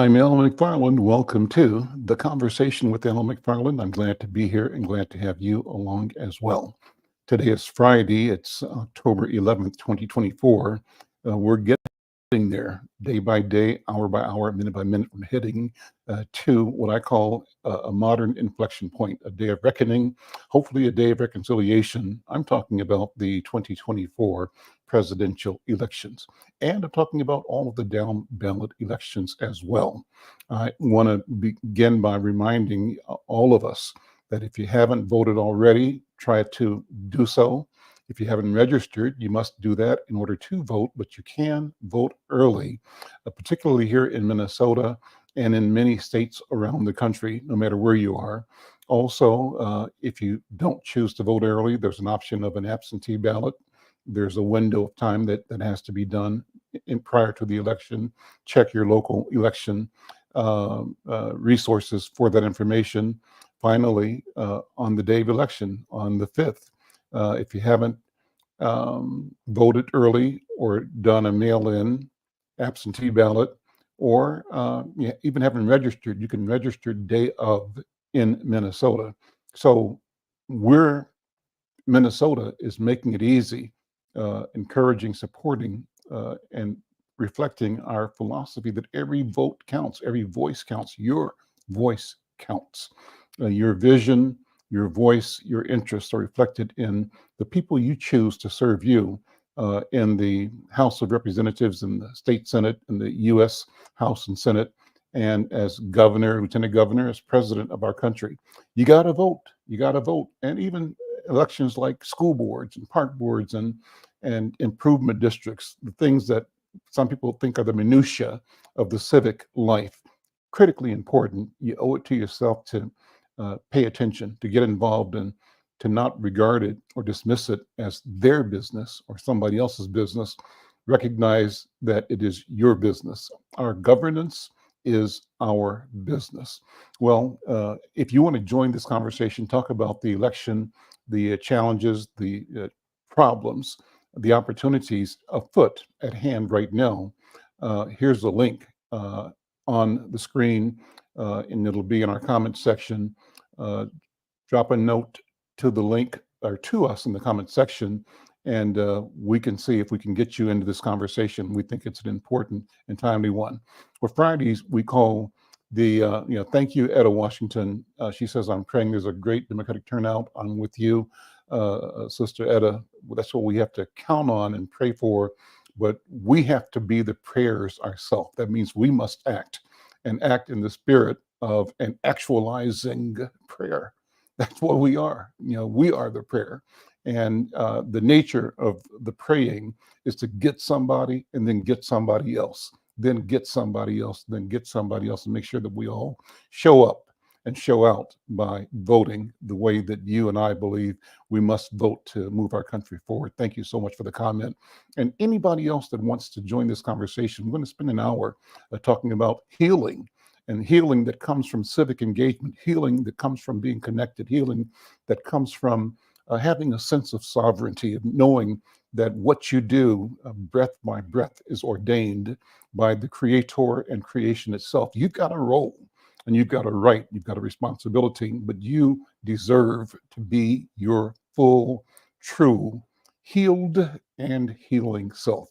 I'm Alan McFarland. Welcome to the conversation with Alan McFarland. I'm glad to be here and glad to have you along as well. Today is Friday. It's October 11th, 2024. We're getting there day by day, hour by hour, minute by minute. We're heading to what I call a modern inflection point, a day of reckoning, hopefully a day of reconciliation. I'm talking about the 2024 presidential elections. And I'm talking about all of the down ballot elections as well. I want to begin by reminding all of us that if you haven't voted already, try to do so. If you haven't registered, you must do that in order to vote, but you can vote early, particularly here in Minnesota and in many states around the country, no matter where you are. Also, if you don't choose to vote early, there's an option of an absentee ballot. There's a window of time that has to be done prior to the election. Check your local election resources for that information. Finally, on the day of election, on the 5th, if you haven't voted early or done a mail-in absentee ballot, or even haven't registered, you can register day of in Minnesota. So Minnesota is making it easy, encouraging, supporting, and reflecting our philosophy that every vote counts, every voice counts. Your voice counts. Your vision, your voice, your interests are reflected in the people you choose to serve you in the House of Representatives, in the state Senate, in the U.S. House and Senate, and as governor, lieutenant governor, as president of our country. You got to vote. You got to vote. And even elections like school boards and park boards and improvement districts, the things that some people think are the minutia of the civic life, critically important. You owe it to yourself to pay attention, to get involved, and to not regard it or dismiss it as their business or somebody else's business. Recognize that it is your business. Our governance is our business. Well, if you want to join this conversation, talk about the election, the challenges, the problems, the opportunities afoot at hand right now. Here's the link on the screen, and it'll be in our comment section. Drop a note to the link or to us in the comment section, and we can see if we can get you into this conversation. We think it's an important and timely one. For Fridays, we call thank you, Etta Washington. She says, I'm praying there's a great Democratic turnout. I'm with you, Sister Etta. That's what we have to count on and pray for, but we have to be the prayers ourselves. That means we must act and act in the spirit of an actualizing prayer. That's what we are. We are the prayer. And the nature of the praying is to get somebody and then get somebody else, then get somebody else, then get somebody else, and make sure that we all show up and show out by voting the way that you and I believe we must vote to move our country forward. Thank you so much for the comment. And anybody else that wants to join this conversation, we're going to spend an hour talking about healing, and healing that comes from civic engagement, healing that comes from being connected, healing that comes from having a sense of sovereignty, of knowing that what you do, breath by breath, is ordained by the Creator and creation itself. You've got a role and you've got a right, you've got a responsibility, but you deserve to be your full, true, healed and healing self.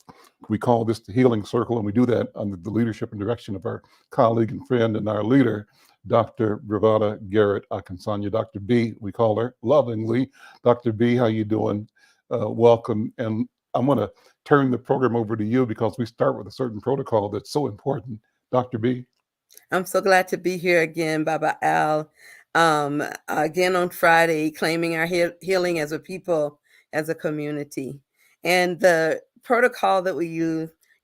We call this the Healing Circle, and we do that under the leadership and direction of our colleague and friend and our leader, Dr. Bravada Garrett Akinsanya. Dr. B, we call her lovingly. Dr. B, how you doing? Welcome. And I'm going to turn the program over to you because we start with a certain protocol that's so important. Dr. B. I'm so glad to be here again, Baba Al. Again on Friday, claiming our healing as a people, as a community. And the protocol that we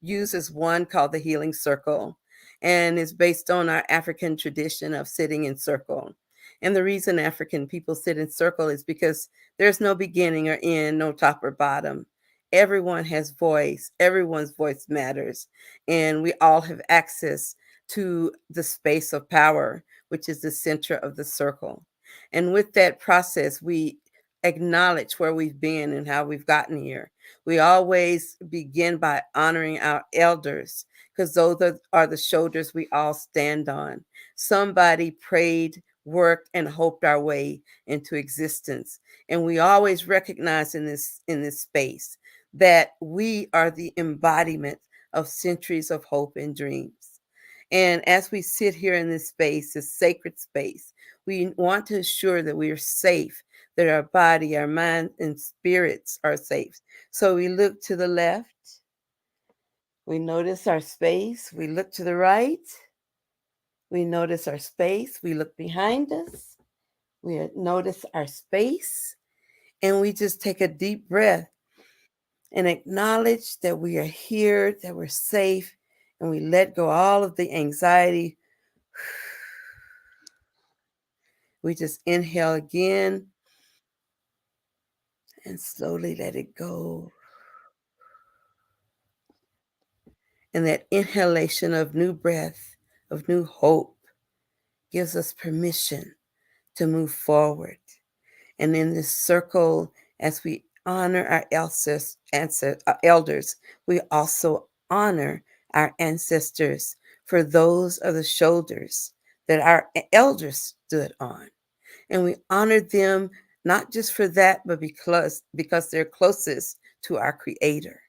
use is one called the Healing Circle, and it's based on our African tradition of sitting in circle. And the reason African people sit in circle is because there's no beginning or end, no top or bottom. Everyone has voice. Everyone's voice matters. And we all have access to the space of power, which is the center of the circle. And with that process, we acknowledge where we've been and how we've gotten here. We always begin by honoring our elders, because those are the shoulders we all stand on. Somebody prayed, worked, and hoped our way into existence. And we always recognize in this space that we are the embodiment of centuries of hope and dreams. And as we sit here in this space, this sacred space, we want to ensure that we are safe, that our body, our mind, and spirits are safe. So we look to the left, we notice our space, we look to the right, we notice our space, we look behind us, we notice our space, and we just take a deep breath and acknowledge that we are here, that we're safe, and we let go all of the anxiety. We just inhale again and slowly let it go. And that inhalation of new breath, of new hope, gives us permission to move forward. And in this circle, as we honor our elders, we also honor our ancestors, for those are the shoulders that our elders stood on. And we honor them not just for that, but because they're closest to our Creator.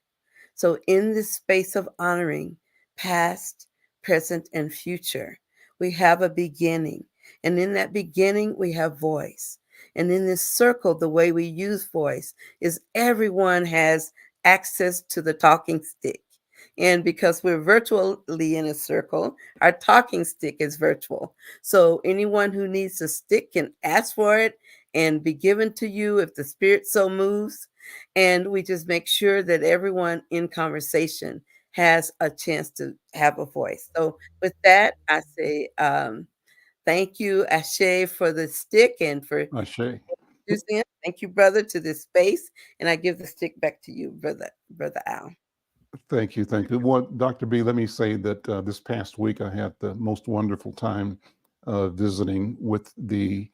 So, in this space of honoring past, present, and future, we have a beginning. And in that beginning, we have voice. And in this circle, the way we use voice is everyone has access to the talking stick. And because we're virtually in a circle, our talking stick is virtual. So anyone who needs a stick can ask for it and be given to you if the spirit so moves. And we just make sure that everyone in conversation has a chance to have a voice. So with that, I say thank you, Ashe, for the stick and for Ashe. introducing it. Thank you, brother, to this space. And I give the stick back to you, brother Al. Thank you. Thank you. Well, Dr. B, let me say that this past week I had the most wonderful time visiting with the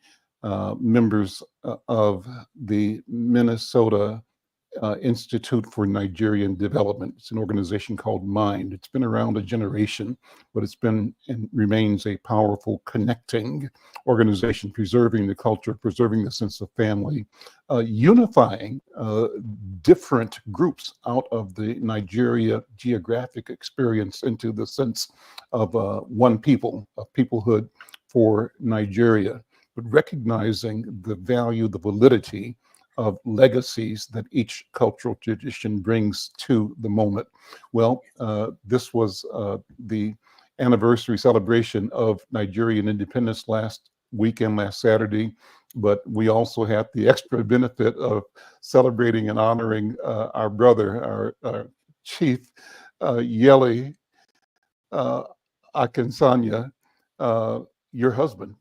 members of the Minnesota Institute for Nigerian Development. It's an organization called MIND. It's been around a generation, but it's been and remains a powerful connecting organization, preserving the culture, preserving the sense of family, unifying different groups out of the Nigeria geographic experience into the sense of one people, of peoplehood for Nigeria, but recognizing the value, the validity of legacies that each cultural tradition brings to the moment. Well, this was the anniversary celebration of Nigerian independence last weekend, last Saturday, but we also had the extra benefit of celebrating and honoring our brother, our chief, Yele Akinsanya, your husband,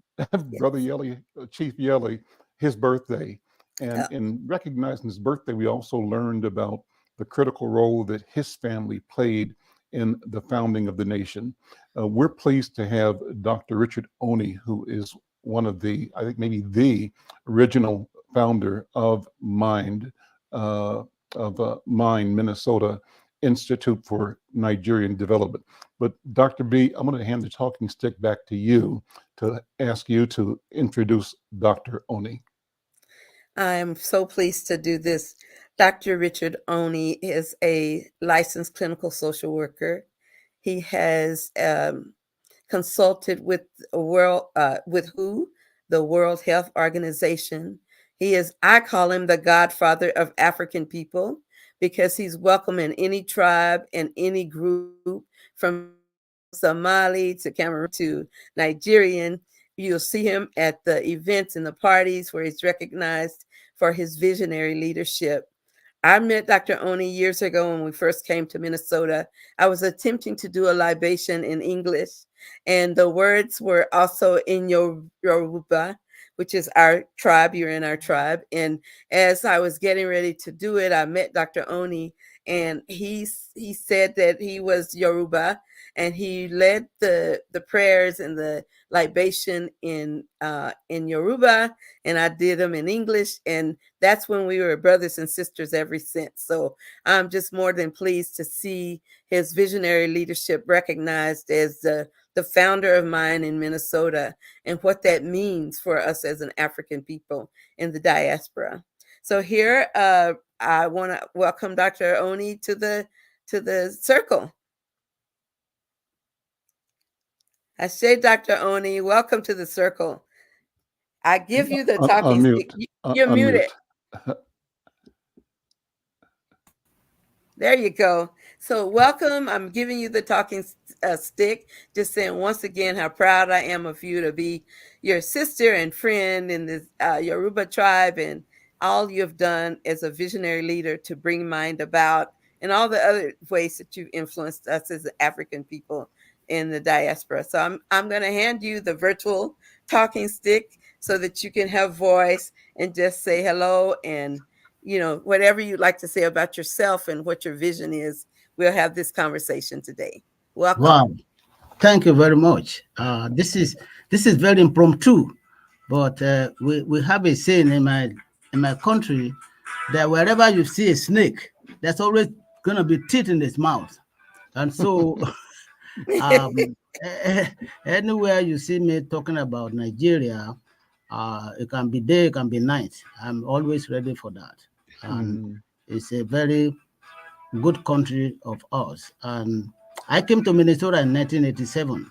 Brother Yes. Yele, Chief Yele, his birthday. And Uh, in recognizing his birthday, we also learned about the critical role that his family played in the founding of the nation. We're pleased to have Dr. Richard Oney, who is one of the, I think maybe the original founder of MIND, MIND, Minnesota Institute for Nigerian Development. But Dr. B, I'm going to hand the talking stick back to you to ask you to introduce Dr. Oney. I'm so pleased to do this. Dr. Richard Oney is a licensed clinical social worker. He has consulted with with WHO, the World Health Organization. He is, I call him the godfather of African people because he's welcome in any tribe and any group from Somali to Cameroon to Nigerian. You'll see him at the events and the parties where he's recognized for his visionary leadership. I met Dr. Oney years ago when we first came to Minnesota. I was attempting to do a libation in English, and the words were also in Yoruba, which is our tribe. You're in our tribe. And as I was getting ready to do it, I met Dr. Oney, and he said that he was Yoruba, and he led the prayers and the libation in Yoruba, and I did them in English, and that's when we were brothers and sisters ever since. So I'm just more than pleased to see his visionary leadership recognized as the founder of Mine in Minnesota, and what that means for us as an African people in the diaspora. So here, I want to welcome Dr. Oni to the circle. I say, Dr. Oni, welcome to the circle. I give you the talking stick. You're muted. There you go. So welcome. I'm giving you the talking stick, just saying once again how proud I am of you to be your sister and friend in the Yoruba tribe, and all you've done as a visionary leader to bring Mind about, and all the other ways that you've influenced us as African people in the diaspora. So I'm going to hand you the virtual talking stick so that you can have voice and just say hello, and whatever you'd like to say about yourself and what your vision is. We'll have this conversation today. Welcome. Wow, thank you very much. This is very impromptu, but we have a saying in my country that wherever you see a snake, there's always gonna be teeth in its mouth, and so anywhere you see me talking about Nigeria, it can be day, it can be night. I'm always ready for that, and it's a very good country of ours. And I came to Minnesota in 1987,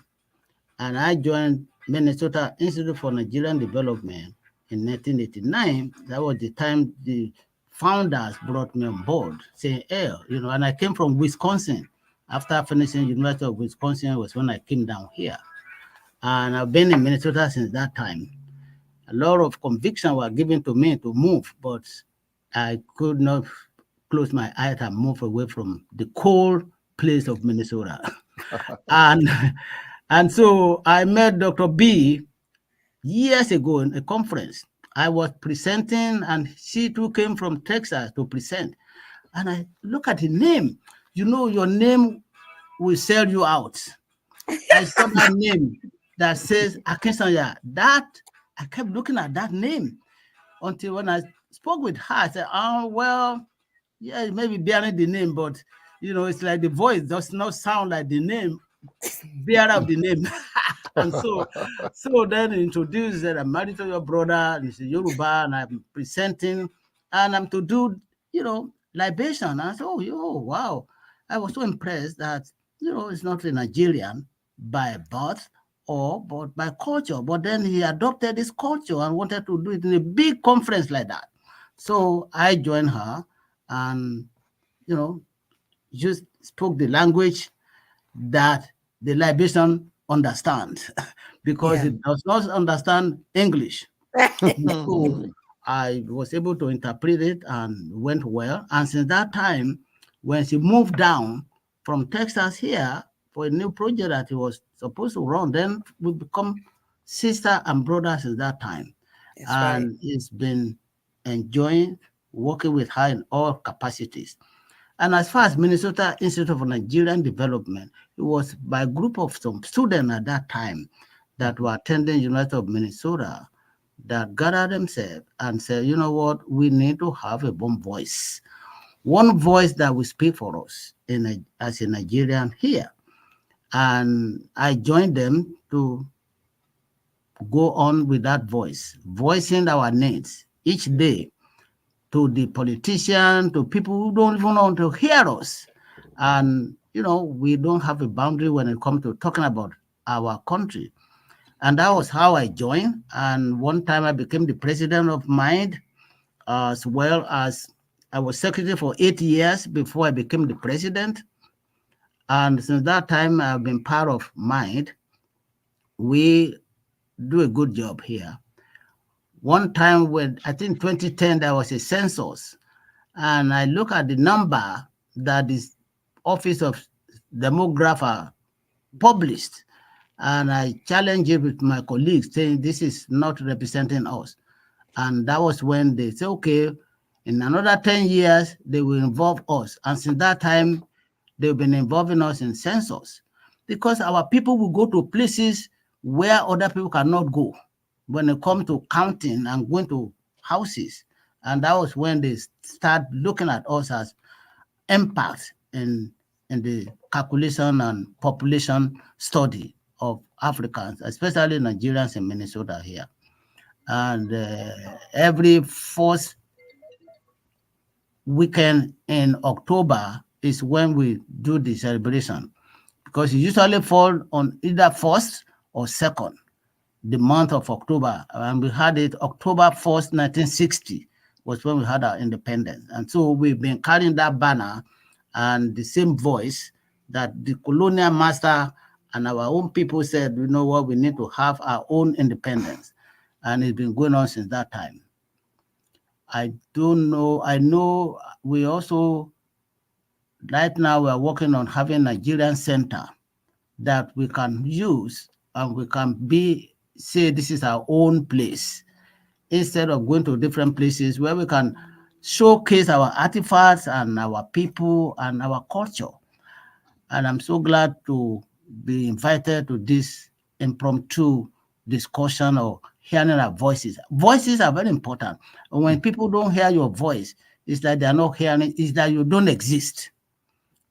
and I joined Minnesota Institute for Nigerian Development in 1989. That was the time the founders brought me on board, saying, hey, and I came from Wisconsin. After finishing University of Wisconsin was when I came down here. And I've been in Minnesota since that time. A lot of conviction were given to me to move, but I could not close my eyes and move away from the cold place of Minnesota. and so I met Dr. B years ago in a conference. I was presenting, and she too came from Texas to present. And I look at the name. Your name will sell you out. I saw that name that says Akinsanya. That I kept looking at that name until when I spoke with her, I said, oh, well, yeah, maybe bearing the name, but it's like the voice does not sound like the name, bearer of the name. And so then introduced that I'm married to your brother, and he's a Yoruba, and I'm presenting, and I'm to do, libation. And I said, oh, wow. I was so impressed that, it's not a Nigerian by birth but by culture. But then he adopted this culture and wanted to do it in a big conference like that. So I joined her and, just spoke the language that the libation understands because it does not understand English. So I was able to interpret it and went well. And since that time, when she moved down from Texas here for a new project that he was supposed to run, then we become sister and brother since that time. That's and it's been enjoying working with her in all capacities. And as far as Minnesota Institute for Nigerian Development, it was by a group of some students at that time that were attending University of Minnesota that gathered themselves and said, you know what, we need to have one voice that will speak for us as a Nigerian here. And I joined them to go on with that voice, voicing our needs each day to the politicians, to people who don't even want to hear us. And, we don't have a boundary when it comes to talking about our country. And that was how I joined. And one time I became the president of Mind, as well as I was secretary for 8 years before I became the president. And since that time, I've been part of Mind. We do a good job here. One time when, I think 2010, there was a census, and I look at the number that the Office of Demographer published, and I challenged it with my colleagues saying this is not representing us. And that was when they said, okay, in another 10 years, they will involve us. And since that time, they've been involving us in census. because our people will go to places where other people cannot go when it comes to counting and going to houses. And that was when they start looking at us as impact in the calculation and population study of Africans, especially Nigerians in Minnesota here. And every fourth weekend in October is when we do the celebration, because it usually fall on either 1st or 2nd, the month of October. And we had it October 1st, 1960 was when we had our independence. And so we've been carrying that banner and the same voice that the colonial master and our own people said, you know what, we need to have our own independence. And it's been going on since that time. I don't know. I know we also, right now, we are working on having a Nigerian center that we can use and we can say this is our own place, instead of going to different places where we can showcase our artifacts and our people and our culture. And I'm so glad to be invited to this impromptu discussion or hearing our voices. Voices are very important. And when people don't hear your voice, it's that they're not hearing, it's that you don't exist.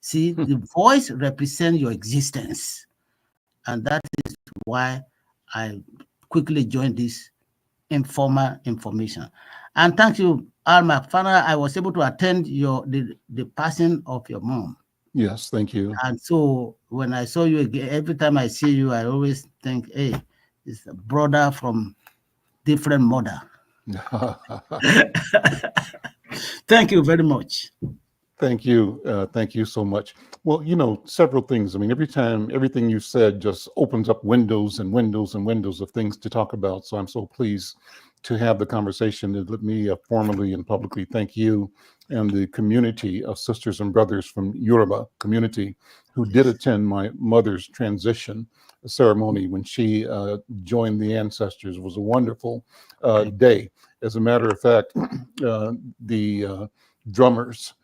See, the voice represents your existence. And that is why I quickly joined this informal information. And thank you, Alma. Finally, I was able to attend the passing of your mom. Yes, thank you. And so when I saw you again, every time I see you, I always think, hey, it's a brother from different mother. Thank you very much. Thank you. Thank you so much. Well, you know, several things. I mean, every time, everything you said just opens up windows and windows and windows of things to talk about. So I'm so pleased to have the conversation. And let me formally and publicly thank you and the community of sisters and brothers from Yoruba community who did attend my mother's transition ceremony when she joined the ancestors. It was a wonderful day. As a matter of fact, the drummers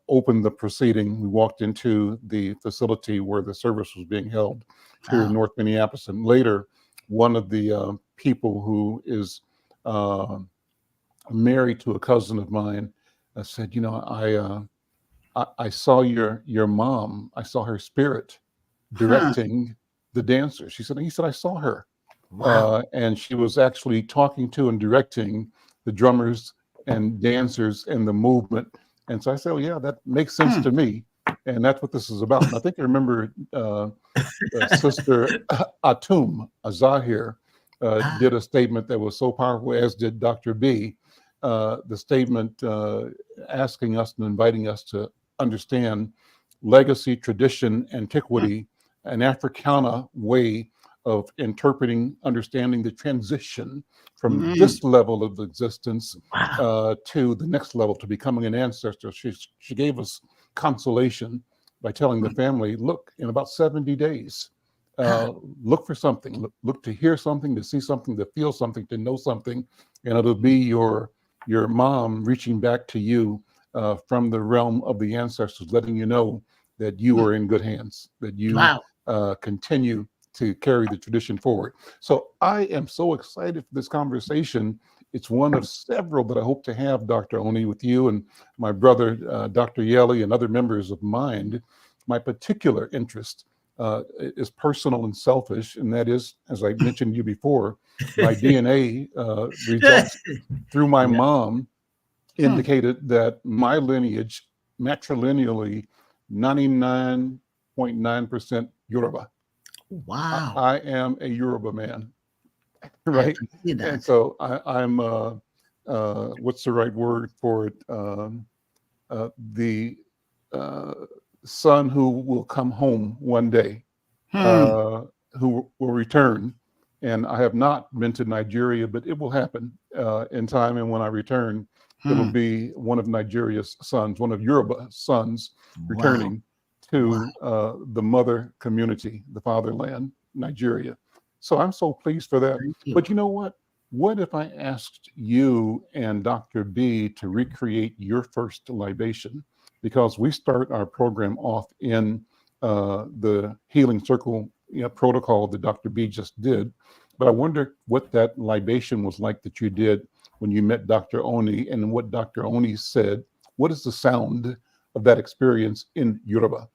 opened the proceeding. We walked into the facility where the service was being held here in North Minneapolis. And later, one of the people who is married to a cousin of mine said, you know, I saw your mom. I saw her spirit directing the dancers. He said, I saw her. Wow. And she was actually talking to and directing the drummers and dancers and the movement. And so I said, oh, yeah, that makes sense to me. And that's what this is about. And I think I remember Sister Atum Azahir did a statement that was so powerful, as did Dr. B. The statement asking us and inviting us to understand legacy, tradition, antiquity, an Africana way of interpreting, understanding the transition from this level of existence to the next level, to becoming an ancestor. She gave us consolation by telling the family, look, in about 70 days, look for something, look to hear something, to see something, to feel something, to know something, and it'll be your mom reaching back to you from the realm of the ancestors, letting you know that you are in good hands, that you continue to carry the tradition forward. So I am so excited for this conversation. It's one of several that I hope to have, Dr. Oni, with you and my brother, Dr. Yeli, and other members of MIND. My particular interest is personal and selfish, and that is, as I mentioned to you before, my DNA results through my mom indicated that my lineage, matrilineally, 99.9% Yoruba. Wow. I am a Yoruba man, right? And so I'm, what's the right word for it? The son who will come home one day, who will return. And I have not been to Nigeria, but it will happen in time. And when I return, it will be one of Nigeria's sons, one of Yoruba sons returning to the mother community, the fatherland, Nigeria. So I'm so pleased for that. But you know what? What if I asked you and Dr. B to recreate your first libation? Because we start our program off in the healing circle protocol that Dr. B just did. But I wonder what that libation was like that you did when you met Dr. Oni, and what Dr. Oni said. What is the sound of that experience in Yoruba?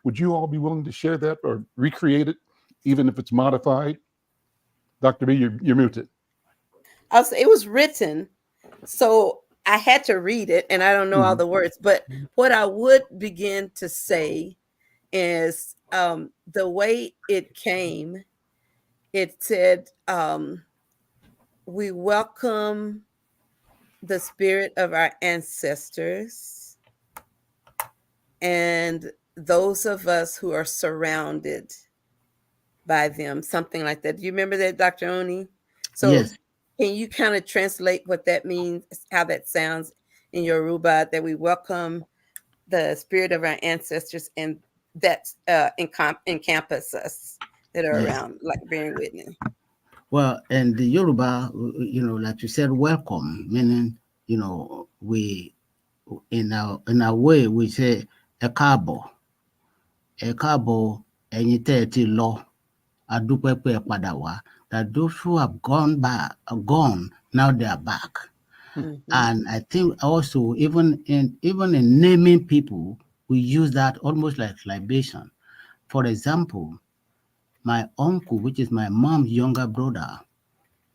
Would you all be willing to share that or recreate it, even if it's modified? Dr. B, you're muted. Also, it was written, so I had to read it, and I don't know all the words. But what I would begin to say is the way it came. It said, "We welcome the spirit of our ancestors and those of us who are surrounded by them," something like that. Do you remember that, Dr. Oni? So Yes. can you kind of translate what that means, how that sounds in Yoruba, that we welcome the spirit of our ancestors and that encompass us that are around, like bearing witness? Well, and the Yoruba, like you said, welcome, meaning, we in our way we say "Ekabo, Ekabo, ẹ̀yin tẹ́ ẹ ti lọ, a dúpẹ́ pé ẹ padà wá." That those who have gone back are gone, now they are back. And I think also even in naming people, we use that almost like libation. For example, my uncle, which is my mom's younger brother,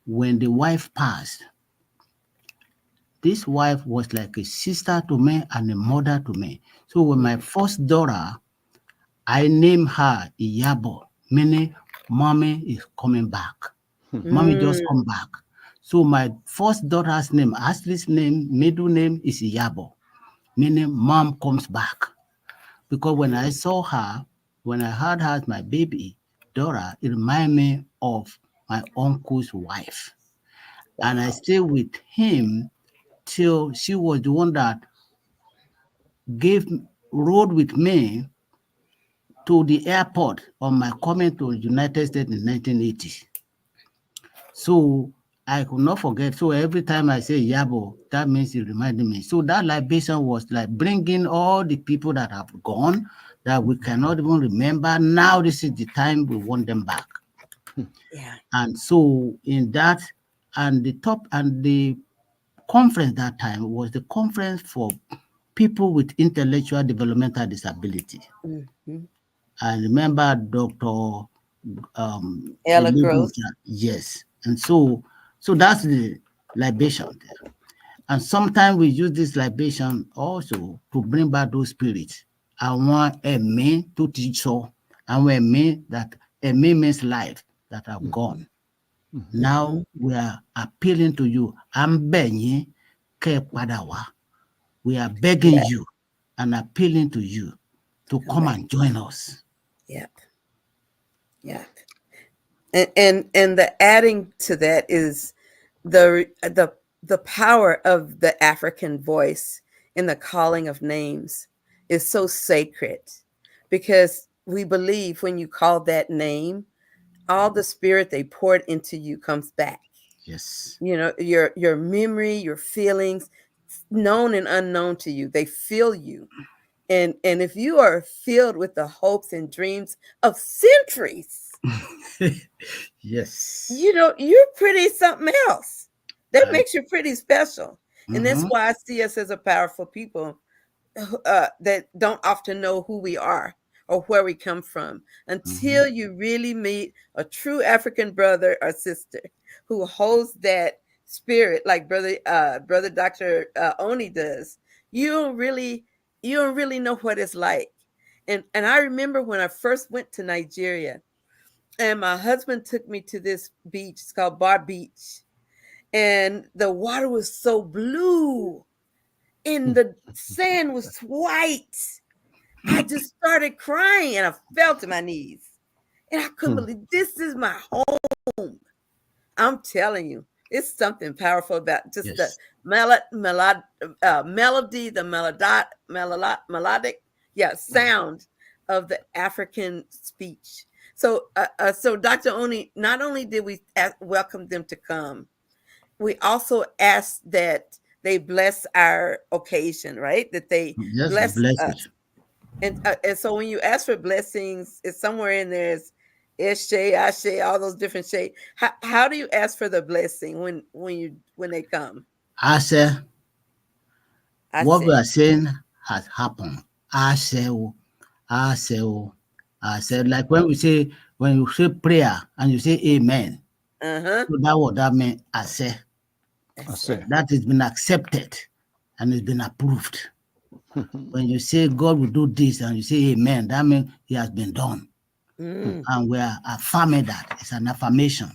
when the wife passed, this wife was like a sister to me and a mother to me. So when my first daughter, I named her Iyabo, meaning mommy is coming back. Mommy just come back. So my first daughter's name, Ashley's name, middle name is Iyabo, meaning mom comes back. Because when I saw her, when I had her as my baby daughter, it reminded me of my uncle's wife. And I stayed with him till she was the one that rode with me to the airport on my coming to the United States in 1980. So I could not forget. So every time I say Yabo, that means it reminded me. So that libation was like bringing all the people that have gone, that we cannot even remember. Now this is the time we want them back. Yeah. And so in that, and the conference that time was the conference for people with intellectual developmental disability. I remember Dr. Ella Gross. Yes. And so that's the libation there. And sometimes we use this libation also to bring back those spirits. I want a man to teach so. I want a man that a man means life that have gone. Now we are appealing to you. I'm begging Padawa. We are begging you and appealing to you to come and join us. Yep. Yeah. And the adding to that is the power of the African voice in the calling of names is so sacred, because we believe when you call that name, all the spirit they poured into you comes back. Yes. Your memory, your feelings, known and unknown to you, they feel you. And if you are filled with the hopes and dreams of centuries, yes, you're pretty something else. That makes you pretty special. And that's why I see us as a powerful people that don't often know who we are or where we come from until you really meet a true African brother or sister who holds that spirit like brother Dr. Oni does. You don't really know what it's like. And I remember when I first went to Nigeria, and my husband took me to this beach. It's called Bar Beach. And the water was so blue and the sand was white. I just started crying and I fell to my knees. And I couldn't believe this is my home. I'm telling you, it's something powerful about just the melody, the melodic, sound of the African speech. So, so Dr. Oni, not only did we welcome them to come, we also asked that they bless our occasion, right? That they bless us. And so when you ask for blessings, it's somewhere in there. It's Eshe, Ashe, all those different shades. How do you ask for the blessing when they come? I say, what we Ashe. are saying has happened. I say, I say, I said, like when you say prayer and you say amen, Uh-huh. so that what that means, I say, Ashe. that has been accepted and it's been approved. When you say God will do this and you say amen, that means it has been done. Mm. And we are affirming that. It's an affirmation.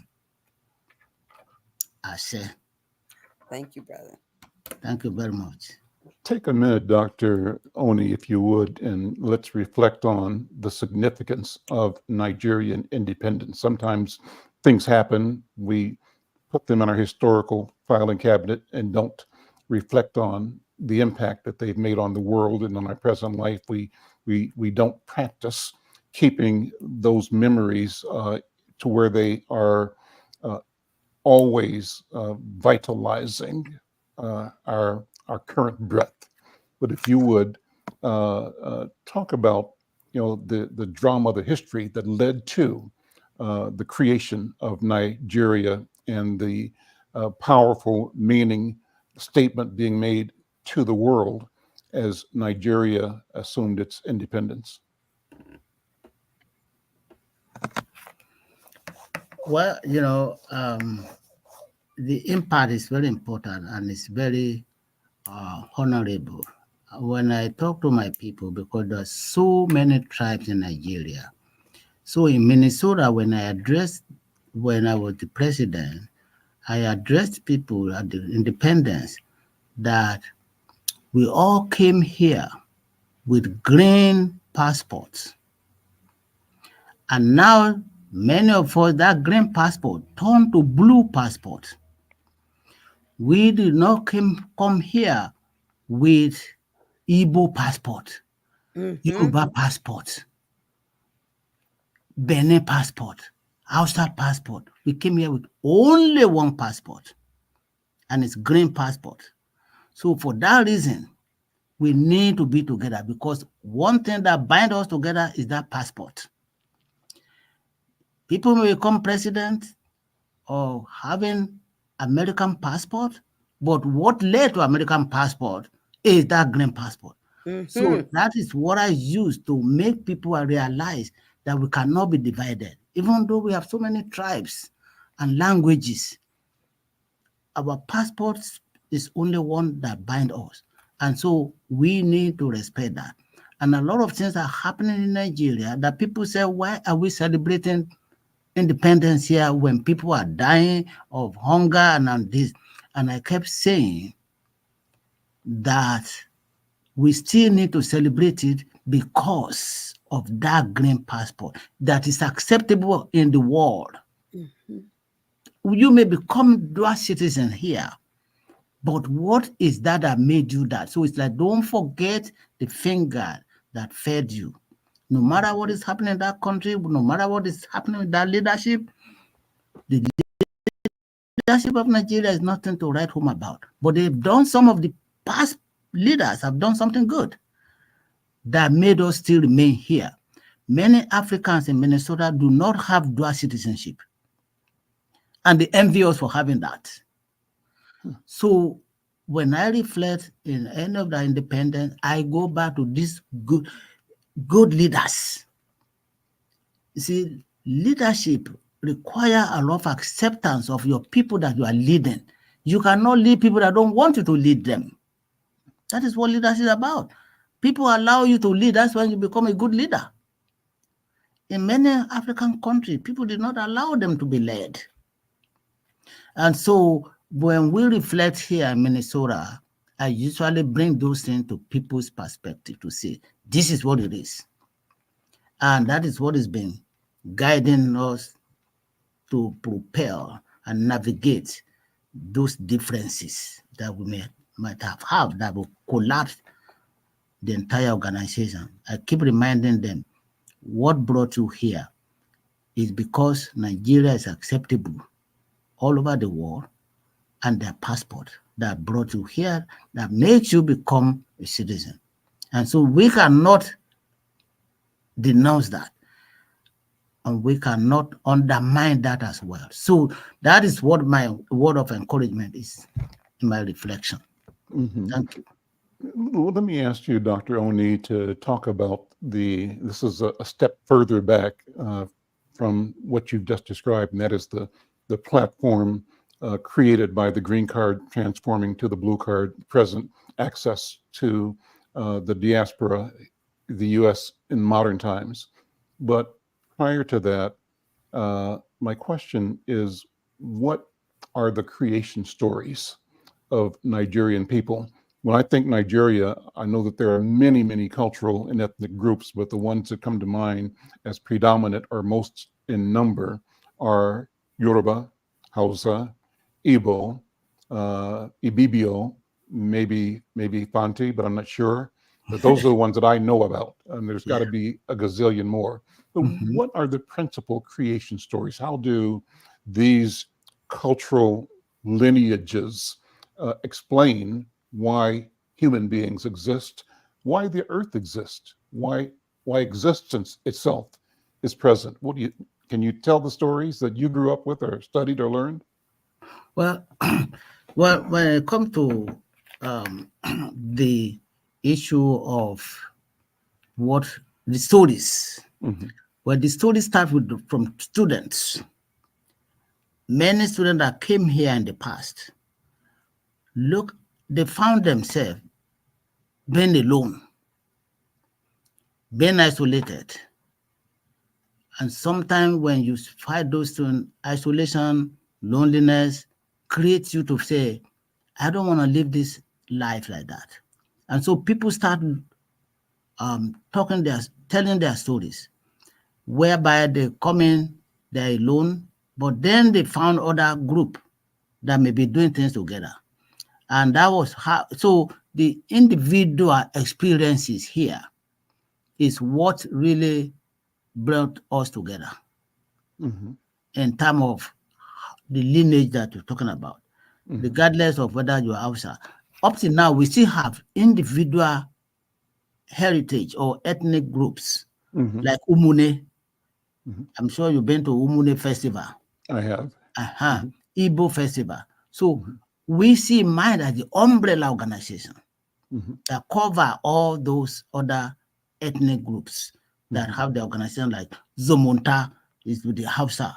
I say, Thank you, brother. thank you very much. Take a minute, Dr. Oni, if you would, and let's reflect on the significance of Nigerian independence. Sometimes things happen, we put them in our historical filing cabinet and don't reflect on the impact that they've made on the world and on our present life. We don't practice keeping those memories to where they are always vitalizing our current breath. But if you would talk about the drama, the history that led to the creation of Nigeria and the powerful meaning statement being made to the world as Nigeria assumed its independence. Well, the impact is very important and it's very honorable. When I talk to my people, because there are so many tribes in Nigeria. So in Minnesota, when I was the president, I addressed people at the independence that we all came here with green passports. And now many of us, that green passport turned to blue passport. We did not come here with Igbo passport, Yoruba passport, Benin passport, Hausa passport. We came here with only one passport, and it's green passport. So for that reason, we need to be together because one thing that binds us together is that passport. People may become president or having American passport, but what led to American passport is that green passport. So that is what I use to make people realize that we cannot be divided. Even though we have so many tribes and languages, our passports is only one that binds us. And so we need to respect that. And a lot of things are happening in Nigeria that people say, why are we celebrating independence here when people are dying of hunger and this? And I kept saying that we still need to celebrate it because of that green passport that is acceptable in the world. You may become dual citizen here, but what is that made you that? So it's like, don't forget the finger that fed you. No matter what is happening in that country, no matter what is happening with that leadership, the leadership of Nigeria is nothing to write home about. But they've done, some of the past leaders have done something good that made us still remain here. Many Africans in Minnesota do not have dual citizenship, and they envy us for having that. So when I reflect in the end of the independence, I go back to these good leaders. You see, leadership requires a lot of acceptance of your people that you are leading. You cannot lead people that don't want you to lead them. That is what leadership is about. People allow you to lead. That's when you become a good leader. In many African countries, people did not allow them to be led. And so when we reflect here in Minnesota, I usually bring those things to people's perspective to say, this is what it is. And that is what has been guiding us to propel and navigate those differences that we might have that will collapse the entire organization. I keep reminding them, what brought you here is because Nigeria is acceptable all over the world, and their passport that brought you here, that makes you become a citizen. And so we cannot denounce that. And we cannot undermine that as well. So that is what my word of encouragement is in my reflection. Thank you. Well, let me ask you, Dr. Oni, to talk about this is a step further back from what you've just described, and that is the platform created by the green card transforming to the blue card present, access to the diaspora, the U.S. in modern times. But prior to that, my question is, what are the creation stories of Nigerian people? When I think Nigeria, I know that there are many, many cultural and ethnic groups, but the ones that come to mind as predominant or most in number are Yoruba, Hausa, Igbo, Ibibio, maybe Fanti, but I'm not sure. But those are the ones that I know about, and there's got to be a gazillion more. But what are the principal creation stories? How do these cultural lineages explain why human beings exist, why the earth exists, why existence itself is present? Can you tell the stories that you grew up with or studied or learned? Well, well, when it comes to the issue of what the stories, well, the stories start from students. Many students that came here in the past, look, they found themselves being alone, being isolated. And sometimes when you fight those students, isolation, loneliness creates you to say, I don't want to live this life like that. And so people start telling their stories, whereby they come in, they're alone, but then they found other group that may be doing things together. And that was how, so the individual experiences here is what really brought us together in terms of the lineage that we're talking about, regardless of whether you're Hausa. Up to now, we still have individual heritage or ethnic groups like Umune. I'm sure you've been to Umune Festival. I have. Igbo Festival. So we see mine as the umbrella organization that cover all those other ethnic groups that have the organization, like Zomonta is with the Hausa,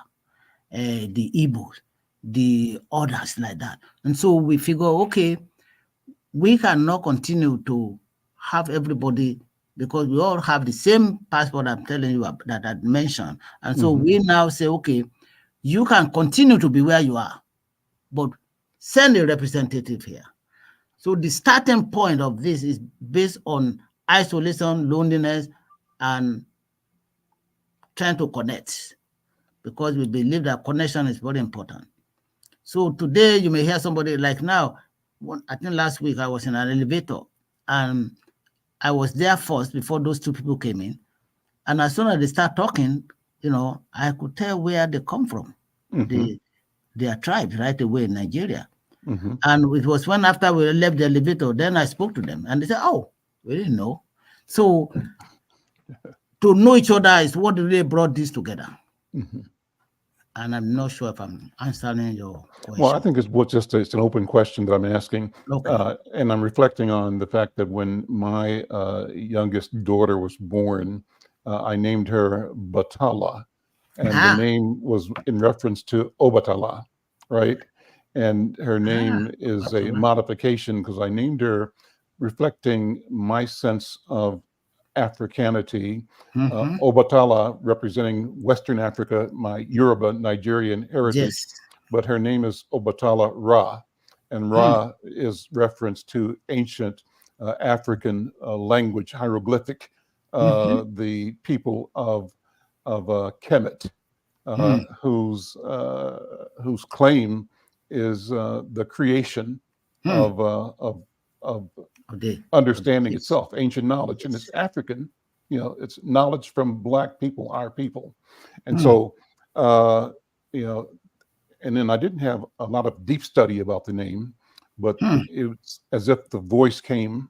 the Igbo, the others like that. And so we figure, okay, we cannot continue to have everybody, because we all have the same passport I'm telling you that I mentioned. And so we now say, okay, you can continue to be where you are, but send a representative here. So the starting point of this is based on isolation, loneliness, and trying to connect, because we believe that connection is very important. So today you may hear somebody like now, I think last week I was in an elevator and I was there first before those two people came in. And as soon as they start talking, I could tell where they come from. Their tribes right away in Nigeria. And it was when after we left the elevator, then I spoke to them and they said, oh, we didn't know. So to know each other is what really brought this together. And I'm not sure if I'm answering your question. Well, I think it's an open question that I'm asking. Okay. And I'm reflecting on the fact that when my youngest daughter was born, I named her Batala. And the name was in reference to Obatala, right? And her name is a modification because I named her reflecting my sense of Africanity, Obatala representing Western Africa, my Yoruba Nigerian heritage, but her name is Obatala Ra, and Ra is reference to ancient African language, hieroglyphic, the people of Kemet, whose claim is the creation of understanding itself, ancient knowledge, and it's African. It's knowledge from Black people, our people, and so and then I didn't have a lot of deep study about the name, but it's as if the voice came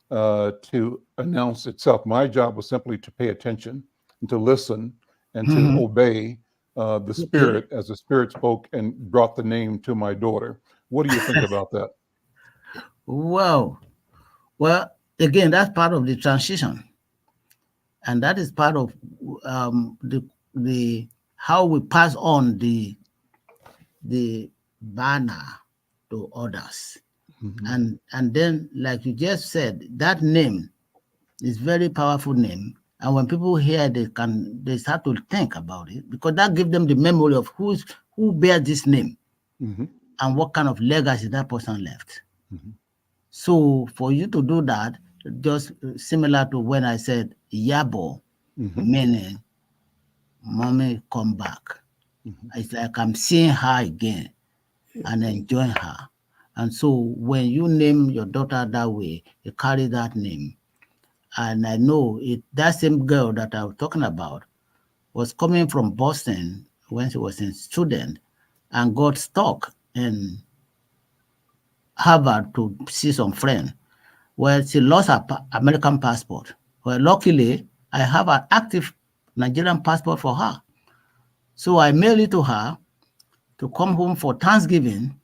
to announce itself. My job was simply to pay attention and to listen and to Mhm. obey the Spirit as the Spirit spoke and brought the name to my daughter. What do you think about that? Wow. Well, again, that's part of the transition, and that is part of the how we pass on the banner to others. Mhm. And then, like you just said, that name is very powerful name. And when people hear, they start to think about it, because that gives them the memory of who bears this name Mhm. and what kind of legacy that person left. Mhm. So for you to do that, just similar to when I said Yabo, Mhm. meaning mommy come back. Mhm. It's like I'm seeing her again and enjoying her. And so when you name your daughter that way, you carry that name. And I know that same girl that I was talking about was coming from Boston when she was a student and got stuck in Harvard to see some friend. Well, she lost her American passport. Well, luckily, I have an active Nigerian passport for her. So I mailed it to her to come home for Thanksgiving.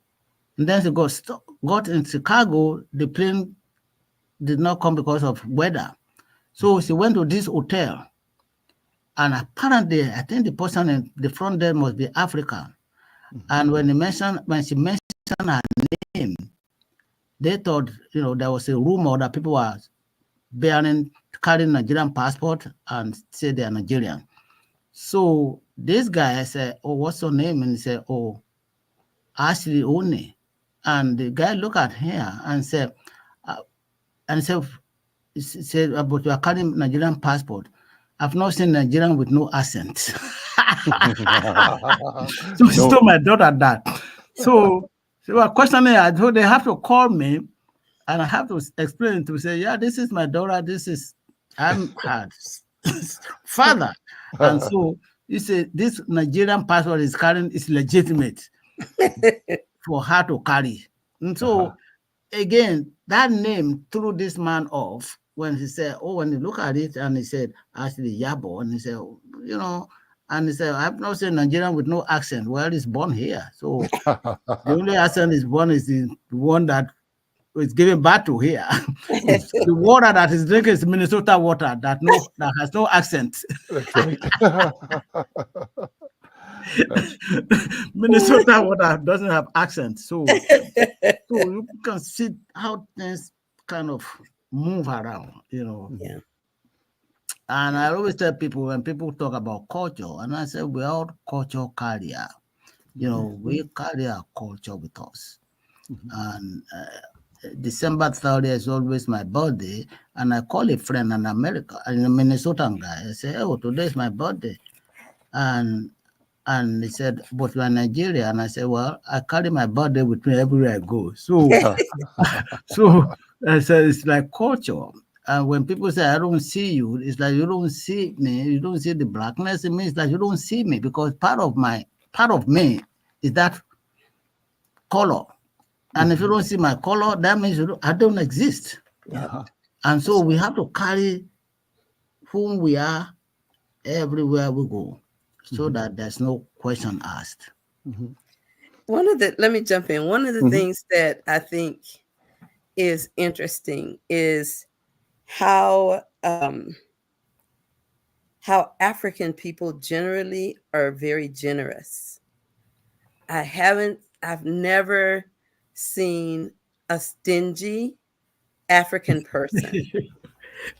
And then she got in Chicago. The plane did not come because of weather. So she went to this hotel. And apparently, I think the person in the front there must be African. And when she mentioned her name, they thought, there was a rumor that people were carrying Nigerian passport and say they are Nigerian. So this guy, I said, "Oh, what's your name?" And he said, "Oh, Ashley One." And the guy looked at her and said, uh, he said, "But you are carrying Nigerian passport. I've not seen Nigerian with no accent." So she No. told my daughter that. So they were questioning her. So they have to call me and I have to explain to say, yeah, this is my daughter. I'm her father. And so he said, this Nigerian passport is carrying is legitimate for her to carry. And Uh-huh. so again, that name threw this man off when he said, when he looked at it and he said, actually, Yabo. And he said, and he said, I've not seen Nigerian with no accent. Well, he's born here. So the only accent is born is the one that is giving birth to here. The water that is drinking is Minnesota water that has no accent. That's right. That's Minnesota water doesn't have accent. So you can see how things kind of move around. Yeah. And I always tell people when people talk about culture, and I say we're all culture carrier. We carry our culture with us. And December 30th is always my birthday, and I call a friend in America, a Minnesotan guy. I say, "Oh, today is my birthday," and he said, "But you are Nigeria," and I said, "Well, I carry my birthday with me everywhere I go." So, I said it's like culture. And when people say I don't see you, it's like you don't see me. You don't see the blackness. It means that you don't see me because part of me is that color. And if you don't see my color, that means I don't exist. Uh-huh. And so we have to carry whom we are everywhere we go so that there's no question asked. Mhm. Let me jump in. One of the Mhm. things that I think is interesting is how African people generally are very generous. I've never seen a stingy African person.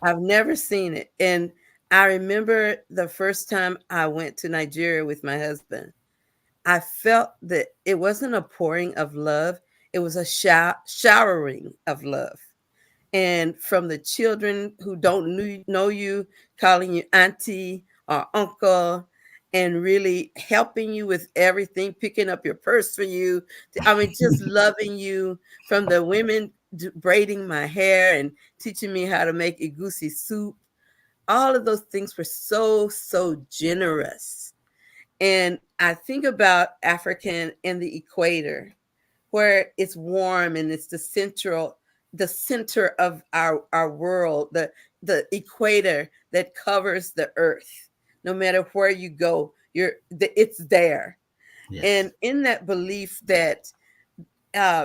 I've never seen it. And I remember the first time I went to Nigeria with my husband, I felt that it wasn't a pouring of love, it was a showering of love. And from the children who don't know you, calling you auntie or uncle, and really helping you with everything, picking up your purse for you. I mean, just loving you. From the women braiding my hair and teaching me how to make egusi soup. All of those things were so, so generous. And I think about African and the equator, where it's warm and it's the center of our world, the equator that covers the earth. no matter where you go, it's there. Yes. And in that belief that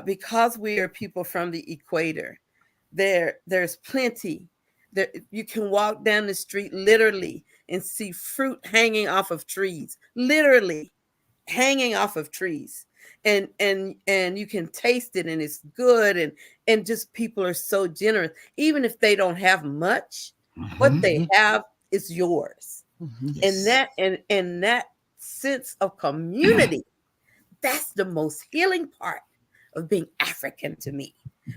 because we are people from the equator, there's plenty. There, you can walk down the street literally and see fruit hanging off of trees, literally hanging off of trees, and you can taste it, and it's good, and just people are so generous, even if they don't have much. What they have is yours, and Yes. that sense of community. That's the most healing part of being African to me,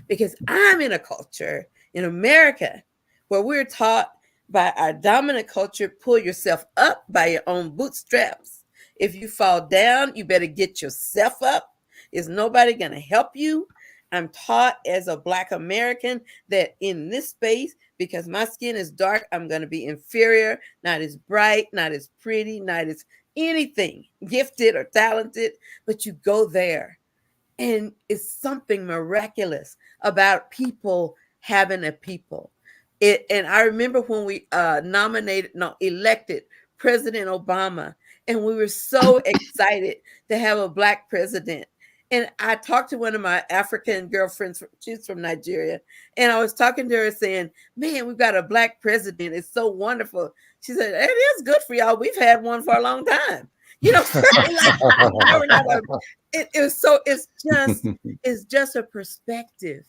because I'm in a culture in America where we're taught by our dominant culture, pull yourself up by your own bootstraps. If you fall down, you better get yourself up. Is nobody going to help you? I'm taught as a Black American that in this space, because my skin is dark, I'm going to be inferior, not as bright, not as pretty, not as anything gifted or talented, but you go there. And it's something miraculous about people having a people. And I remember when we elected President Obama, and we were so excited to have a Black president. And I talked to one of my African girlfriends, she's from Nigeria, and I was talking to her saying, man, we've got a Black president. It's so wonderful. She said, it is good for y'all. We've had one for a long time. You know, it's just a perspective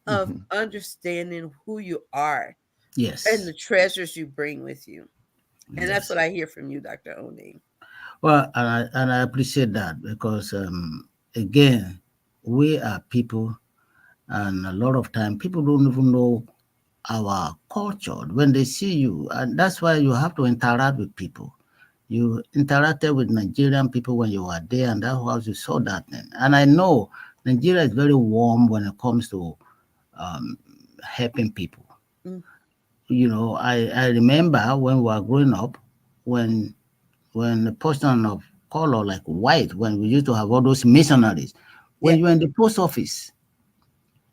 of understanding who you are, Yes. and the treasures you bring with you. And that's Yes. what I hear from you, Dr. Oni. Well, and I appreciate that, because again, we are people, and a lot of time people don't even know our culture when they see you, and that's why you have to interact with people. You interacted with Nigerian people when you were there, and that's how you saw that thing. And I know Nigeria is very warm when it comes to helping people. Mm. You know, I remember when we were growing up, when the person of color, like white, when we used to have all those missionaries, when you were in the post office,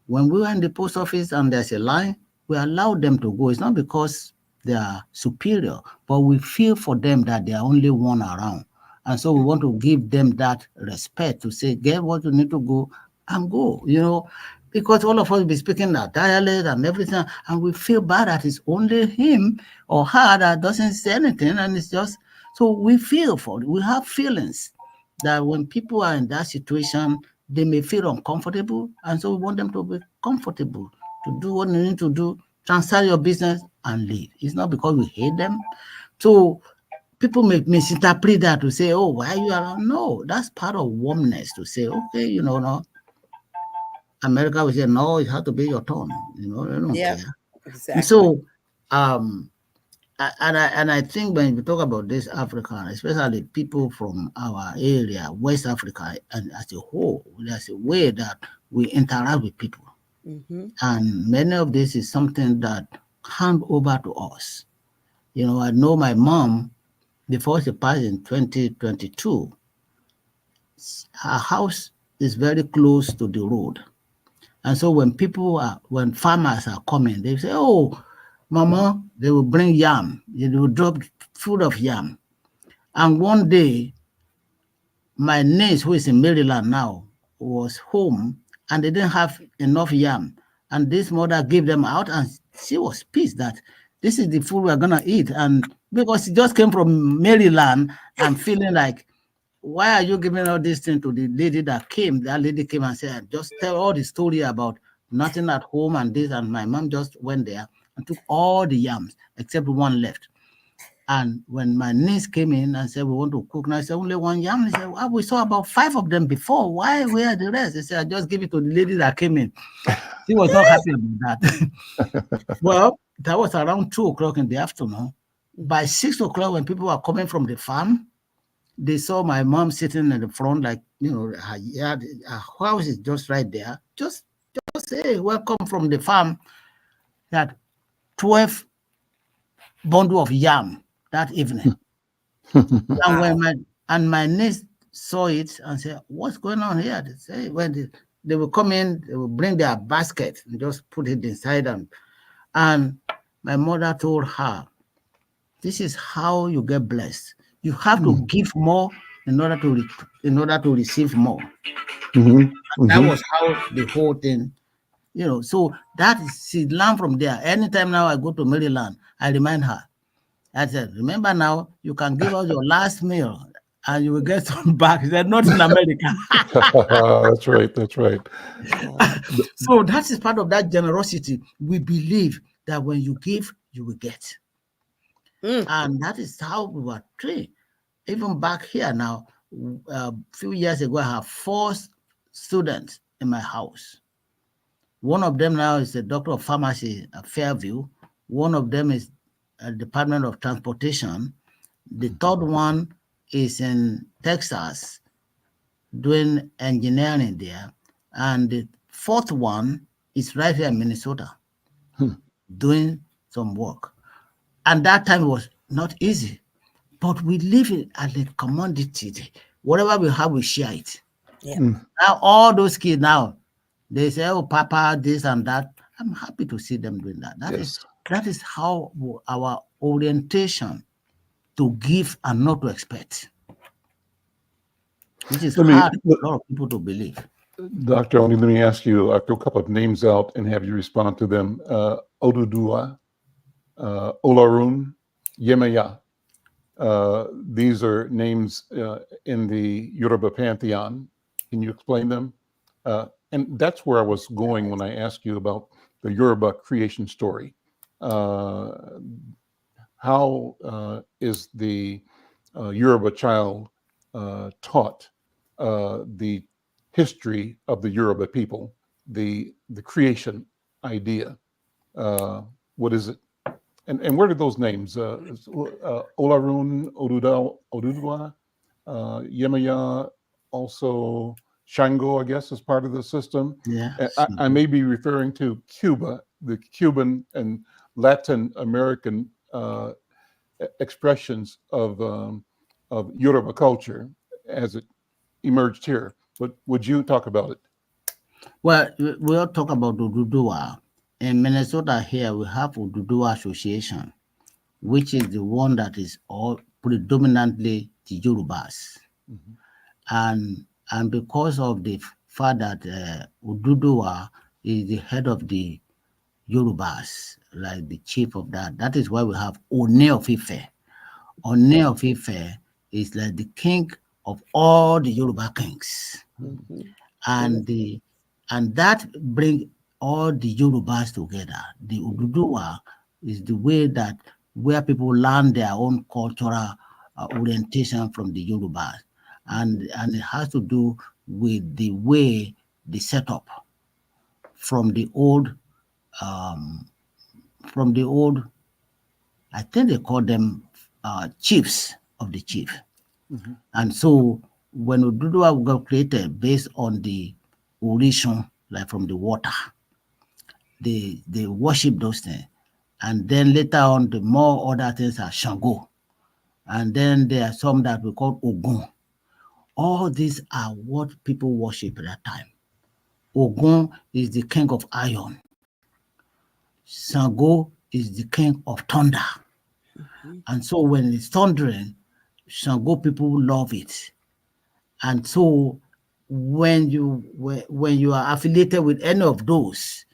when we were in the post office and there's a line, we allowed them to go. It's not because they are superior, but we feel for them that they are only one around. And so we want to give them that respect to say, get what you need to go and go, you know, because all of us be speaking that dialect and everything, and we feel bad that it's only him or her that doesn't say anything, and it's just, so we feel for it. We have feelings that when people are in that situation, they may feel uncomfortable, and so we want them to be comfortable to do what they need to do, transfer your business and leave. It's not because we hate them. So people may misinterpret that to say, oh, why you are? No, that's part of warmness to say, okay, you know, no. America will say, no, it has to be your turn. You know, they don't care. Exactly. And so, and I think when we talk about this African, especially people from our area, West Africa, and as a whole, there's a way that we interact with people. And many of this is something that hand over to us. You know, I know my mom, before she passed in 2022, her house is very close to the road. And so when farmers are coming, they say, oh, Mama, they will bring yam. They will drop food of yam. And one day, my niece, who is in Maryland now, was home, and they didn't have enough yam. And this mother gave them out, and she was pissed that this is the food we're going to eat. And because she just came from Maryland and feeling like, why are you giving all this thing to the lady that came? That lady came and said, just tell all the story about nothing at home and this. And my mom just went there and took all the yams except one left. And when my niece came in and said, we want to cook, and I said, only one yam. He said, well, we saw about 5 of them before. Where are the rest? He said, I just give it to the lady that came in. She was not happy about that. Well, that was around 2 o'clock in the afternoon. By 6 o'clock, when people were coming from the farm, they saw my mom sitting in the front, like, you know, her house is just right there. Just say, welcome from the farm. That 12 bundle of yam that evening. And my niece saw it and said, what's going on here? They say, when they will come in, they will bring their basket and just put it inside. And my mother told her This is how you get blessed. You have to give more in order to receive more. That was how the whole thing, so that is, she learned from there. Anytime now I go to Maryland, I remind her. I said, remember now, you can give us your last meal and you will get some back. She said, not in America. That's right. That's right. So that is part of that generosity. We believe that when you give, you will get. And that is how we were trained. Even back here now, a few years ago, I have 4 students in my house. One of them now is a doctor of pharmacy at Fairview. One of them is at Department of Transportation. The third one is in Texas doing engineering there. And the fourth one is right here in Minnesota doing some work. And that time was not easy, but we live in as a commodity. Whatever we have, we share it. Yeah. Now all those kids now, they say, oh, Papa, this and that. I'm happy to see them doing that. That is how our orientation to give and not to expect. Which is hard for a lot of people to believe. Dr. Oni, let me ask you a couple of names out and have you respond to them. Oduduwa, Olarun, Yemaya. These are names in the Yoruba pantheon. Can you explain them? And that's where I was going when I asked you about the Yoruba creation story. How is the Yoruba child taught the history of the Yoruba people, the creation idea? What is it? And where did those names, Olarun, Oduduwa, Yemaya, also Shango, I guess, is part of the system. Yeah. I may be referring to Cuba, the Cuban and Latin American expressions of Yoruba culture as it emerged here. But would you talk about it? Well, we'll talk about Oduduwa. In Minnesota here, we have Oduduwa Association, which is the one that is all predominantly the Yorubas. And because of the fact that Oduduwa is the head of the Yorubas, like the chief of that is why we have One of Ife. One of Ife is like the king of all the Yoruba kings. And that brings all the Yorubas together. The Oduduwa is the way that where people learn their own cultural orientation from the Yorubas. And it has to do with the way the setup from the old, I think they call them chiefs of the chief. And so when Oduduwa got created based on the origin, like from the water, they worship those things. And then later on, the more other things are Shango. And then there are some that we call Ogun. All these are what people worship at that time. Ogun is the king of iron. Shango is the king of thunder. And so when it's thundering, Shango people love it. And so when you are affiliated with any of those,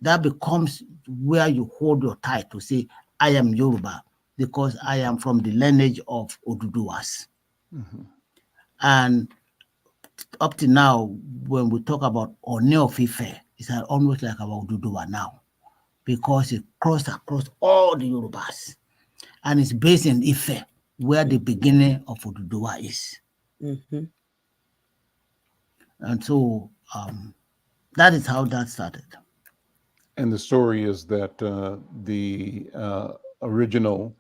that becomes where you hold your tie to say, I am Yoruba, because I am from the lineage of Oduduwas. And up to now, when we talk about One of Ife, it's almost like about Oduduwa now, because it crossed across all the Yorubas. And it's based in Ife, where the beginning of Oduduwa is. And so that is how that started. And the story is that the original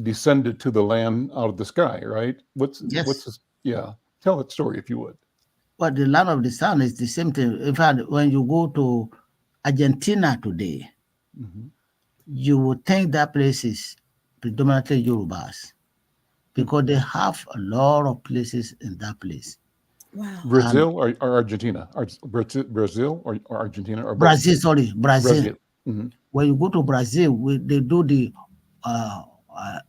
descended to the land out of the sky, right? What's this? Yeah, tell that story if you would. Well, the land of the sun is the same thing. In fact, when you go to Argentina today, you would think that place is predominantly Yorubas, because they have a lot of places in that place. Wow. Brazil or Argentina? Brazil or Argentina? Or Brazil. When you go to Brazil, they do the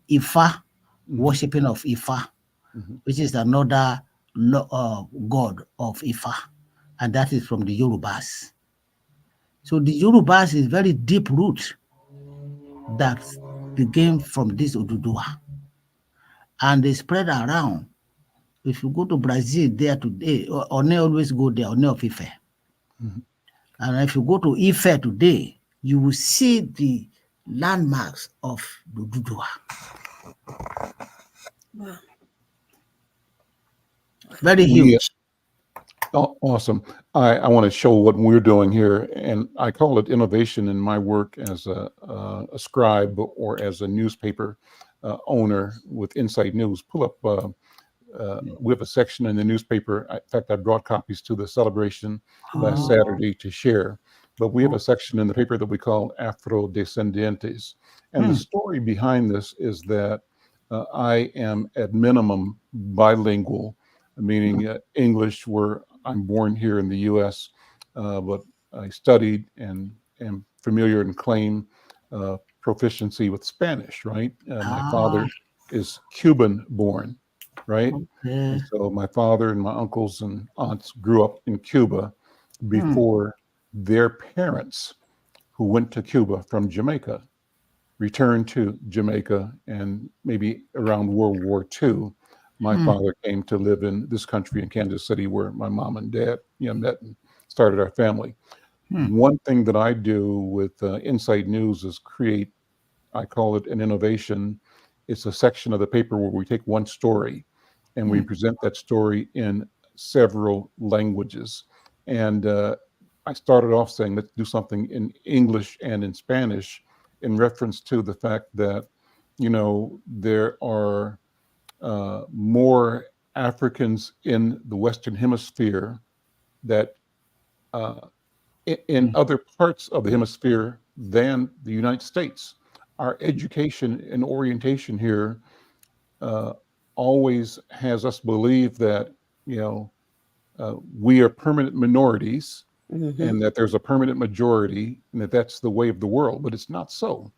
Ifa, Mhm. worshiping of Ifa, Mhm. which is another god of Ifa, and that is from the Yorubas. So the Yorubas is very deep root that began from this Oduduwa, and they spread around. If you go to Brazil there today, One always go there, One of Ife. Mhm. And if you go to Ife today, you will see the landmarks of the Oduduwa. Wow. Very We, huge. awesome. I want to show what we're doing here, and I call it innovation in my work as a scribe or as a newspaper owner with Inside News. Pull up. We have a section in the newspaper. In fact, I brought copies to the celebration last Saturday to share. But we have a section in the paper that we call Afrodescendientes. And the story behind this is that I am at minimum bilingual, meaning English, where I'm born here in the US, but I studied and am familiar and claim proficiency with Spanish, right? My father is Cuban born, right? Okay. And so my father and my uncles and aunts grew up in Cuba before their parents, who went to Cuba from Jamaica, returned to Jamaica, and maybe around World War II, my father came to live in this country in Kansas City, where my mom and dad, met and started our family. One thing that I do with Inside News is create, I call it an innovation. It's a section of the paper where we take one story and we present that story in several languages. And I started off saying, let's do something in English and in Spanish, in reference to the fact that, there are more Africans in the Western Hemisphere that in other parts of the hemisphere than the United States. Our education and orientation here always has us believe that, we are permanent minorities Mhm. and that there's a permanent majority and that that's the way of the world, but it's not so.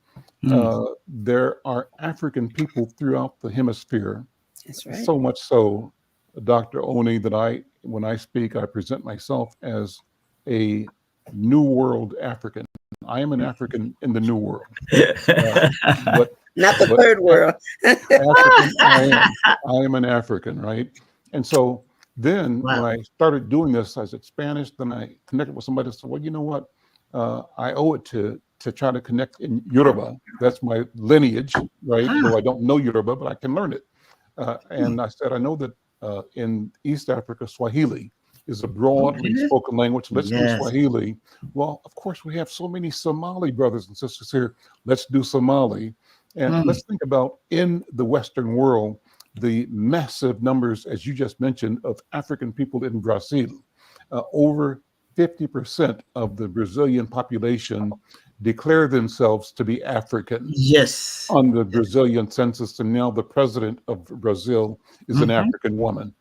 There are African people throughout the hemisphere, That's right. so much so, Dr. Oni, that when I speak, I present myself as a New World African. I am an African in the New World, but Not the but third world. African, I am an African, right? And so then when Wow. I started doing this, I said Spanish, then I connected with somebody and said, well, you know what? I owe it to try to connect in Yoruba. That's my lineage, right? Though I don't know Yoruba, but I can learn it. And I said, I know that in East Africa, Swahili is a broadly spoken language. Let's do Yes. Swahili. Well, of course, we have so many Somali brothers and sisters here. Let's do Somali. And let's think about, in the Western world, the massive numbers, as you just mentioned, of African people in Brazil. Over 50% of the Brazilian population declare themselves to be African Yes. on the Brazilian census, and now the president of Brazil is an African woman.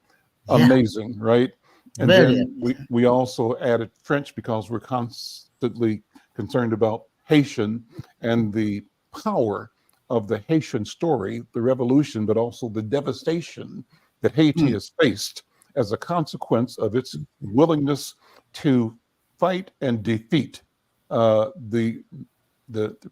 Yeah. Amazing, right? And Very then we also added French because we're constantly concerned about Haitian and the power of the Haitian story, the revolution, but also the devastation that Haiti has faced as a consequence of its willingness to fight and defeat the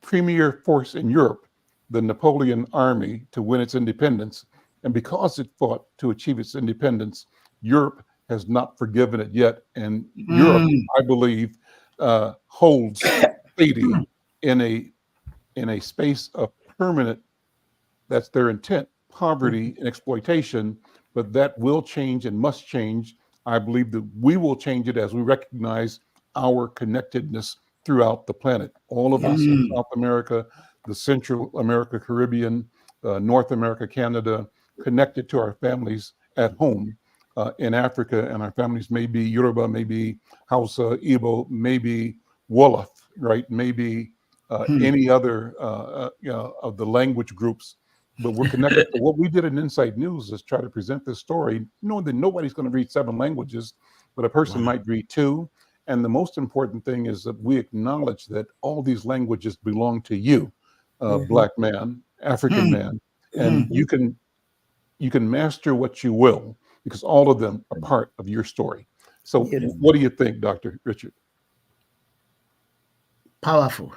premier force in Europe, the Napoleon Army, to win its independence. And because it fought to achieve its independence, Europe has not forgiven it yet. And Europe, I believe, holds Haiti in a space of permanent, that's their intent, poverty and exploitation. But that will change and must change. I believe that we will change it as we recognize our connectedness throughout the planet. All of us in South America, the Central America, Caribbean, North America, Canada, connected to our families at home in Africa. And our families may be Yoruba, maybe Hausa, Igbo, maybe Wolof, right? Maybe any other of the language groups. But we're connected. So what we did in Inside News is try to present this story, knowing that nobody's going to read 7 languages, but a person might read 2. And the most important thing is that we acknowledge that all these languages belong to you, black man, African man, and you can master what you will, because all of them are part of your story. So Beautiful. what do you think, Dr. Richard? Powerful.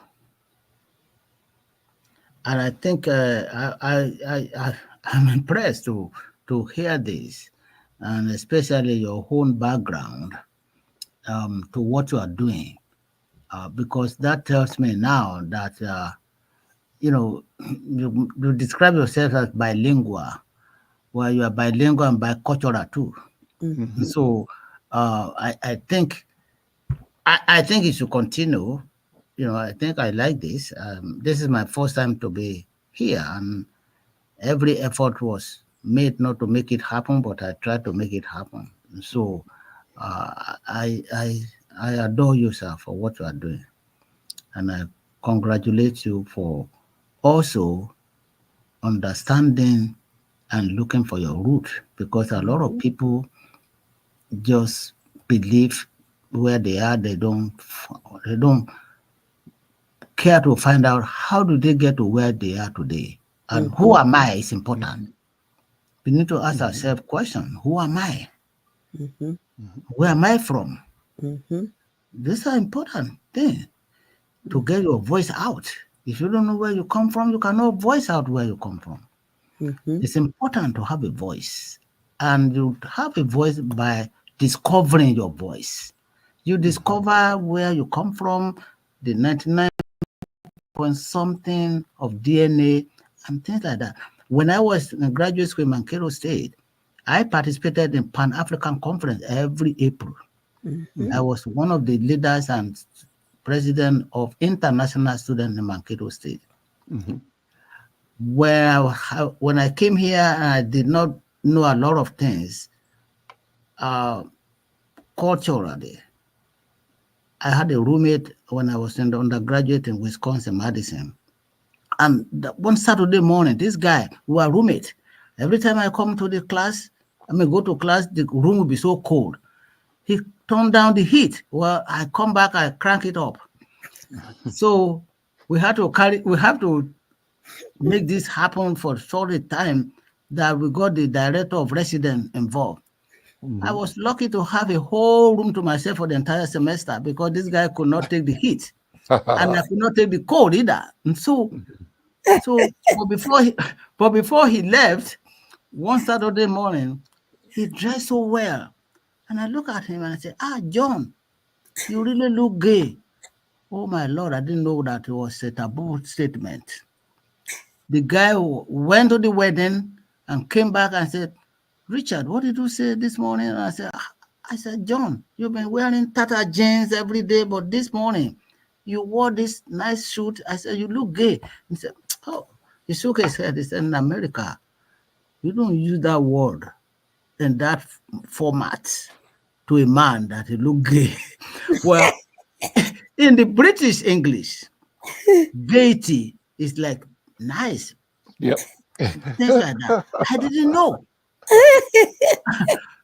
And I think I'm impressed to hear this, and especially your own background to what you are doing, because that tells me now that you describe yourself as bilingual, where you are bilingual and bicultural too. Mhm. So I think it should continue. I think I like this. This is my first time to be here, and every effort was made not to make it happen, but I tried to make it happen. So I adore you, sir, for what you are doing, and I congratulate you for also understanding and looking for your root, because a lot of people just believe where they are. They don't care to find out how do they get to where they are today, and who am I is important. We need to ask ourselves question: who am I? Mhm. Where am I from? Mhm. These are important things to get your voice out. If you don't know where you come from, you cannot voice out where you come from. Mhm. It's important to have a voice, and you have a voice by discovering your voice. You discover where you come from, the 99 point something of DNA and things like that. When I was in graduate school in Mankato State, I participated in Pan-African Conference every April. Mhm. I was one of the leaders and president of International Students in Mankato State. When I came here, I did not know a lot of things culturally. I had a roommate when I was in the undergraduate in Wisconsin, Madison. And one Saturday morning, this guy, we were roommates. Every time I come to the class, go to class, the room will be so cold. He turned down the heat. Well, I come back, I crank it up. So we have to make this happen for short a time that we got the director of residence involved. I was lucky to have a whole room to myself for the entire semester, because this guy could not take the heat and I could not take the cold either. And but before he left, one Saturday morning, he dressed so well. And I look at him and I say, John, you really look gay. Oh my Lord, I didn't know that it was a taboo statement. The guy went to the wedding and came back and said, Richard, what did you say this morning? And I said, John, you've been wearing tattered jeans every day, but this morning you wore this nice suit. I said, you look gay. He said, oh, he shook his head. He said, in America, you don't use that word in that format to a man that he look gay. Well, in the British English, gaiety is like nice. Yep. Things like that. I didn't know.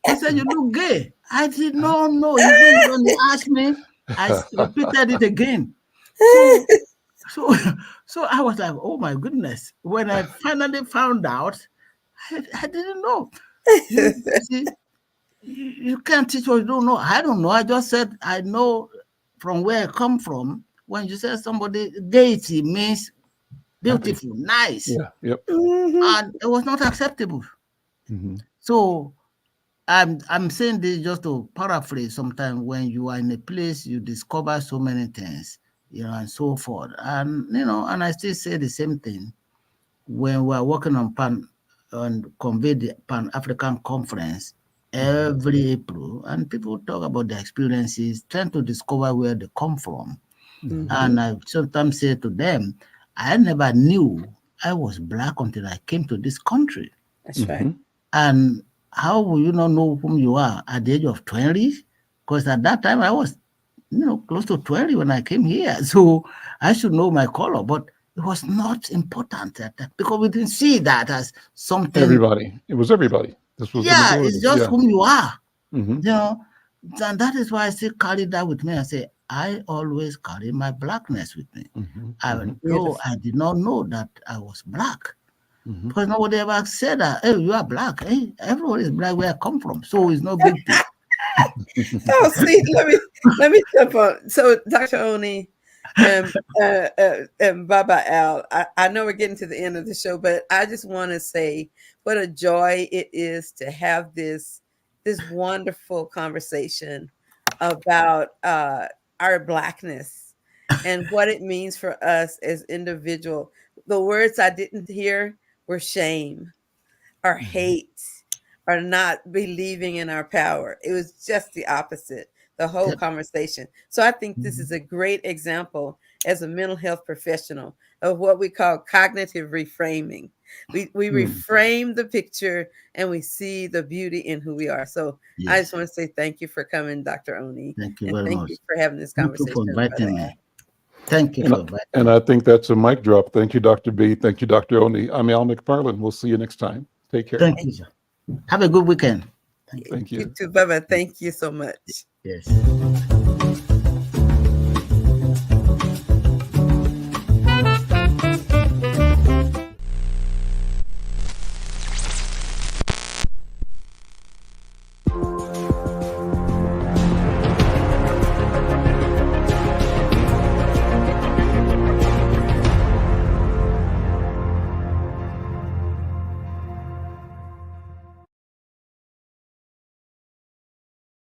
He said, you look gay. I did not know. When he asked me, I repeated it again. So I was like, oh my goodness. When I finally found out, I didn't know. You see, you can't teach what you don't know. I don't know. I just said, I know from where I come from. When you say somebody, gaiety means beautiful, nice. Yeah. Yep. And it was not acceptable. So I'm saying this just to paraphrase. Sometimes when you are in a place, you discover so many things, and so forth. And and I still say the same thing when we are working on convey the Pan-African Conference every April, and people talk about their experiences, trying to discover where they come from. And I sometimes say to them, I never knew I was Black until I came to this country. That's right. And how will you not know whom you are at the age of 20? Because at that time I was, close to 20 when I came here. So I should know my color, but it was not important at that, because we didn't see that as something. Everybody. It was everybody. This was the majority. It's just whom you are. Mm-hmm. And that is why I still carry that with me. I say, I always carry my blackness with me. Mhm, Though Beautiful. I did not know that I was black, mhm. because nobody ever said that, hey, you are black. Hey, everyone is black where I come from. So it's no big deal. Oh, see, let me jump on. So, Dr. Oni and Baba Al, I know we're getting to the end of the show, but I just want to say what a joy it is to have this wonderful conversation about our blackness and what it means for us as individual. The words I didn't hear were shame or hate or not believing in our power. It was just the opposite, the whole Yep. conversation. So I think this is a great example as a mental health professional of what we call cognitive reframing. We Mm. reframe the picture and we see the beauty in who we are. So I just Yes. want to say thank you for coming, Dr. Oni, Thank you and very thank much. you for having this Thank you for conversation, Brother inviting Al. me. Thank you And, for inviting and me. I think that's a mic drop. Thank you, Dr. B. Thank you, Dr. Oni. I'm Al McFarland. We'll see you next time. Take care. Thank you, sir. Have a good weekend. Thank you. Thank You you. too, Baba. Thank you so much. Yes.